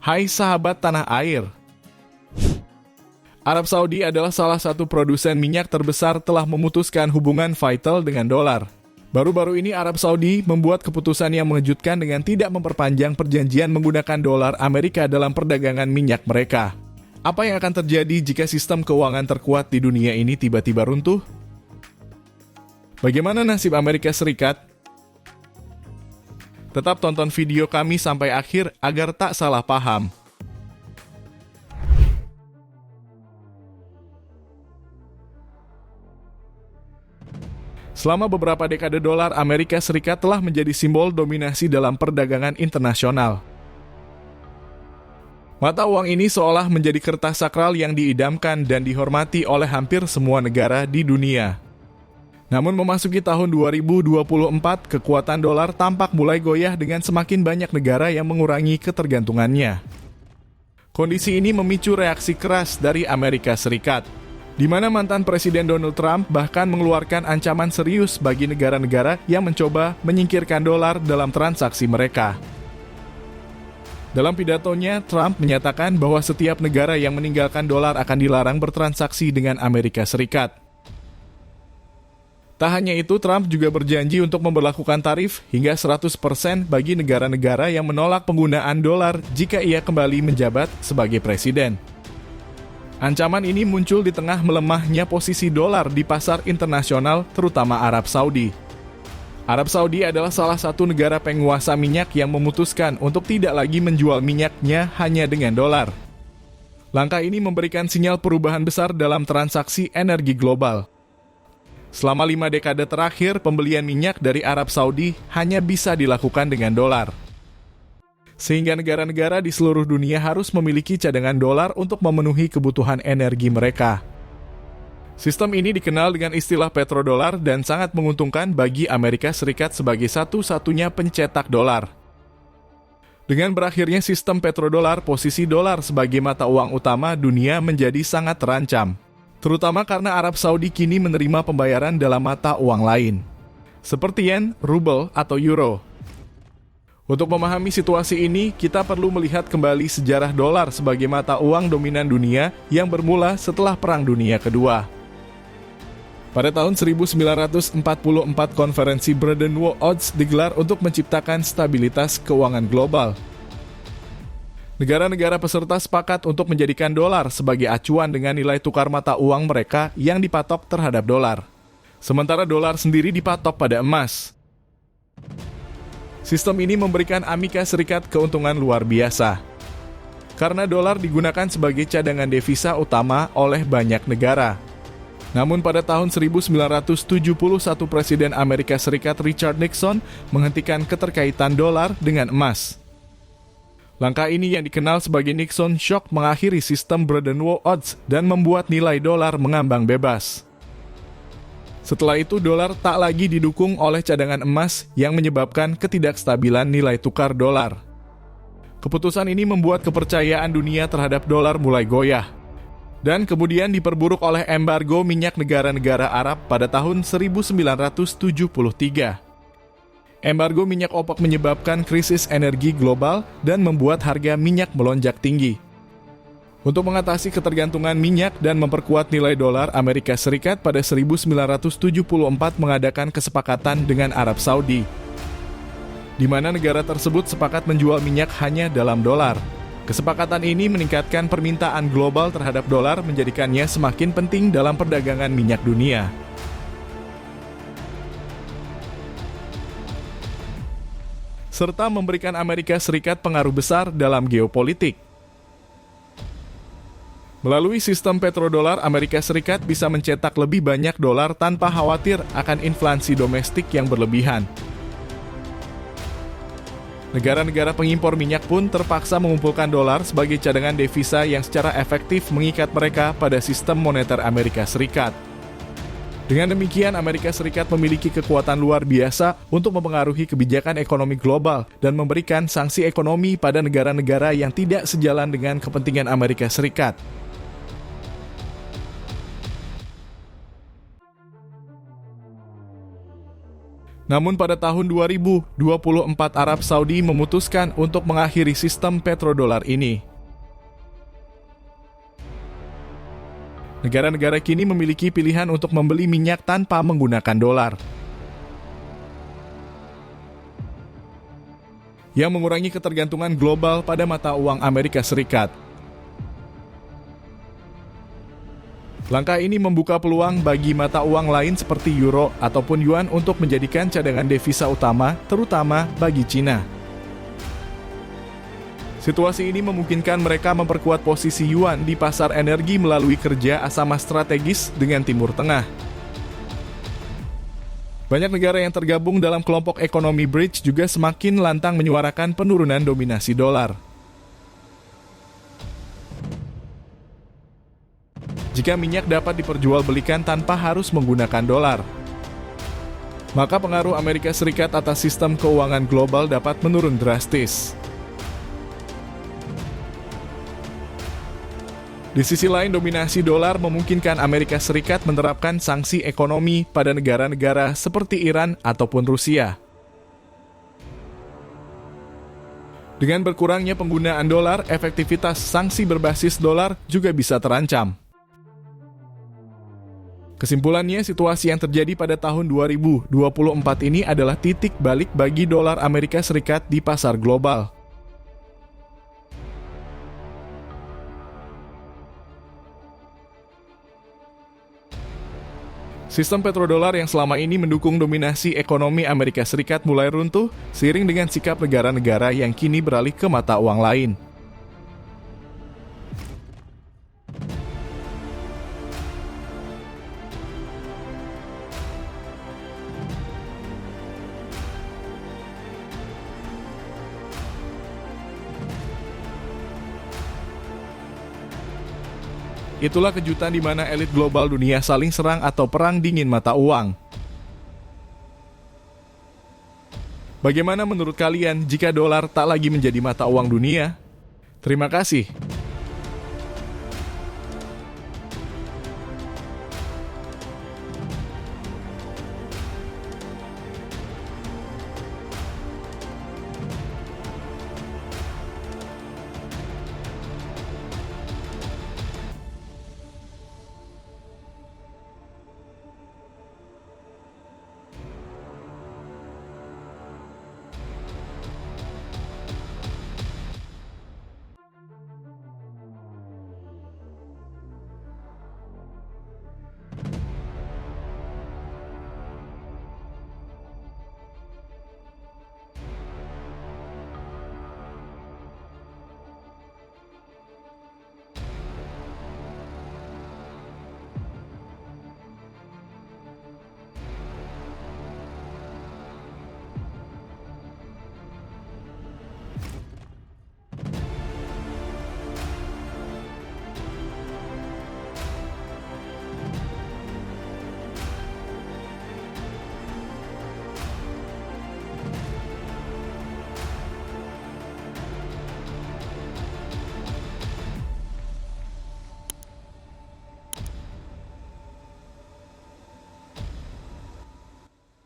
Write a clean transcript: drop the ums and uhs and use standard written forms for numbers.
Hai sahabat tanah air. Arab Saudi adalah salah satu produsen minyak terbesar telah memutuskan hubungan vital dengan dolar. Baru-baru ini Arab Saudi membuat keputusan yang mengejutkan dengan tidak memperpanjang perjanjian menggunakan dolar Amerika dalam perdagangan minyak mereka. Apa yang akan terjadi jika sistem keuangan terkuat di dunia ini tiba-tiba runtuh? Bagaimana nasib Amerika Serikat? Tetap tonton video kami sampai akhir agar tak salah paham. Selama beberapa dekade dolar Amerika Serikat telah menjadi simbol dominasi dalam perdagangan internasional. Mata uang ini seolah menjadi kertas sakral yang diidamkan dan dihormati oleh hampir semua negara di dunia. Namun memasuki tahun 2024, kekuatan dolar tampak mulai goyah dengan semakin banyak negara yang mengurangi ketergantungannya. Kondisi ini memicu reaksi keras dari Amerika Serikat, di mana mantan Presiden Donald Trump bahkan mengeluarkan ancaman serius bagi negara-negara yang mencoba menyingkirkan dolar dalam transaksi mereka. Dalam pidatonya, Trump menyatakan bahwa setiap negara yang meninggalkan dolar akan dilarang bertransaksi dengan Amerika Serikat. Tak hanya itu, Trump juga berjanji untuk memberlakukan tarif hingga 100% bagi negara-negara yang menolak penggunaan dolar jika ia kembali menjabat sebagai presiden. Ancaman ini muncul di tengah melemahnya posisi dolar di pasar internasional, terutama Arab Saudi. Arab Saudi adalah salah satu negara penguasa minyak yang memutuskan untuk tidak lagi menjual minyaknya hanya dengan dolar. Langkah ini memberikan sinyal perubahan besar dalam transaksi energi global. Selama 5 dekade terakhir, pembelian minyak dari Arab Saudi hanya bisa dilakukan dengan dolar. Sehingga negara-negara di seluruh dunia harus memiliki cadangan dolar untuk memenuhi kebutuhan energi mereka. Sistem ini dikenal dengan istilah petrodolar dan sangat menguntungkan bagi Amerika Serikat sebagai satu-satunya pencetak dolar. Dengan berakhirnya sistem petrodolar, posisi dolar sebagai mata uang utama dunia menjadi sangat terancam, terutama karena Arab Saudi kini menerima pembayaran dalam mata uang lain, seperti yen, rubel, atau euro. Untuk memahami situasi ini, kita perlu melihat kembali sejarah dolar sebagai mata uang dominan dunia yang bermula setelah Perang Dunia Kedua. Pada tahun 1944, konferensi Bretton Woods digelar untuk menciptakan stabilitas keuangan global. Negara-negara peserta sepakat untuk menjadikan dolar sebagai acuan dengan nilai tukar mata uang mereka yang dipatok terhadap dolar. Sementara dolar sendiri dipatok pada emas. Sistem ini memberikan Amerika Serikat keuntungan luar biasa, karena dolar digunakan sebagai cadangan devisa utama oleh banyak negara. Namun pada tahun 1971, Presiden Amerika Serikat Richard Nixon menghentikan keterkaitan dolar dengan emas. Langkah ini yang dikenal sebagai Nixon Shock mengakhiri sistem Bretton Woods dan membuat nilai dolar mengambang bebas. Setelah itu, dolar tak lagi didukung oleh cadangan emas yang menyebabkan ketidakstabilan nilai tukar dolar. Keputusan ini membuat kepercayaan dunia terhadap dolar mulai goyah, dan kemudian diperburuk oleh embargo minyak negara-negara Arab pada tahun 1973. Embargo minyak OPEC menyebabkan krisis energi global dan membuat harga minyak melonjak tinggi. Untuk mengatasi ketergantungan minyak dan memperkuat nilai dolar, Amerika Serikat pada 1974 mengadakan kesepakatan dengan Arab Saudi, di mana negara tersebut sepakat menjual minyak hanya dalam dolar. Kesepakatan ini meningkatkan permintaan global terhadap dolar, menjadikannya semakin penting dalam perdagangan minyak dunia. Serta memberikan Amerika Serikat pengaruh besar dalam geopolitik. Melalui sistem petrodolar, Amerika Serikat bisa mencetak lebih banyak dolar tanpa khawatir akan inflasi domestik yang berlebihan. Negara-negara pengimpor minyak pun terpaksa mengumpulkan dolar sebagai cadangan devisa yang secara efektif mengikat mereka pada sistem moneter Amerika Serikat. Dengan demikian, Amerika Serikat memiliki kekuatan luar biasa untuk mempengaruhi kebijakan ekonomi global dan memberikan sanksi ekonomi pada negara-negara yang tidak sejalan dengan kepentingan Amerika Serikat. Namun pada tahun 2024 Arab Saudi memutuskan untuk mengakhiri sistem petrodolar ini. Negara-negara kini memiliki pilihan untuk membeli minyak tanpa menggunakan dolar, yang mengurangi ketergantungan global pada mata uang Amerika Serikat. Langkah ini membuka peluang bagi mata uang lain seperti euro ataupun yuan untuk menjadikan cadangan devisa utama, terutama bagi Cina. Situasi ini memungkinkan mereka memperkuat posisi yuan di pasar energi melalui kerja sama strategis dengan Timur Tengah. Banyak negara yang tergabung dalam kelompok ekonomi BRICS juga semakin lantang menyuarakan penurunan dominasi dolar. Jika minyak dapat diperjualbelikan tanpa harus menggunakan dolar, maka pengaruh Amerika Serikat atas sistem keuangan global dapat menurun drastis. Di sisi lain, dominasi dolar memungkinkan Amerika Serikat menerapkan sanksi ekonomi pada negara-negara seperti Iran ataupun Rusia. Dengan berkurangnya penggunaan dolar, efektivitas sanksi berbasis dolar juga bisa terancam. Kesimpulannya, situasi yang terjadi pada tahun 2024 ini adalah titik balik bagi dolar Amerika Serikat di pasar global. Sistem petrodolar yang selama ini mendukung dominasi ekonomi Amerika Serikat mulai runtuh seiring dengan sikap negara-negara yang kini beralih ke mata uang lain. Itulah kejutan di mana elit global dunia saling serang atau perang dingin mata uang. Bagaimana menurut kalian jika dolar tak lagi menjadi mata uang dunia? Terima kasih.